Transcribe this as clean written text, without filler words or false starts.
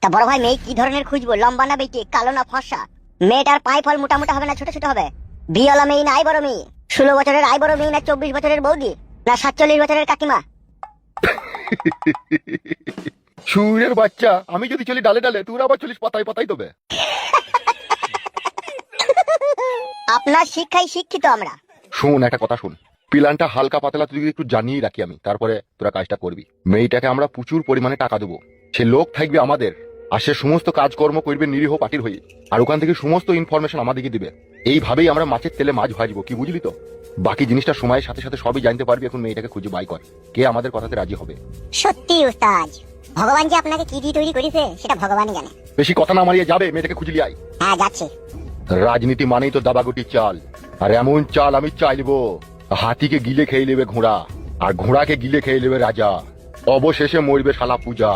তা বড় ভাই মেয়ে কি ধরনের খুঁজবো? লম্বা না বেটে, কালো না ফর্সা? মেয়েটার পায়ে ফল মোটা মোটা হবে না ছোট ছোট হবে? বিয়েওয়ালা মেয়ে না আই বড় মেয়ে? 16 বছরের আই বড় মেয়ে না 24 বছরের বৌদি না 47 বছরের কাকিমা? সুরের বাচ্চা, আমি যদি চলি ডালে ডালে, তুই আবার চলিস পাতায় পাতায় তবে। আপনার শিক্ষায় শিক্ষিত আমরা। শোন, একটা কথা শোন, প্ল্যানটা হালকা পাতলা তুই একটু জানিয়ে রাখি আমি, তারপরে তোরা কাজটা করবি। মেয়েটাকে আমরা প্রচুর পরিমাণে টাকা দেবো, সে লোক থাকবে আমাদের, আর সে সমস্ত কাজকর্ম করবে নিরীহ পাটির হয়ে, আর ওখান থেকে সমস্ত ইনফরমেশন আমাদেরকে দিবে। এইভাবেই আমরা মাছের তেলে মাছ ভাজবো, কি বুঝলি তো? বাকি জিনিসটা সময়ের সাথে সাথে সবই জানতে পারবি। এখন মেয়েটাকে খুঁজে বাই কর, কে আমাদের কথাতে রাজি হবে। সত্যি উস্তাদ, ভগবান যে আপনাকে কি দিয়ে তৈরি করেছে সেটা ভগবানই জানে। বেশি কথা না মারিয়ে যাবে, মেয়েটাকে খুঁজে লিয়ে আয়। হ্যাঁ যাচ্ছে। রাজনীতি মানেই তো দাবাগুটি চাল, আর এমন চাল আমি চাইবো হাতিকে গিলে খেয়ে নেবে ঘোড়া, আর ঘোড়াকে গিলে খেয়ে নেবে রাজা, অবশেষে মরবে শালা পূজা।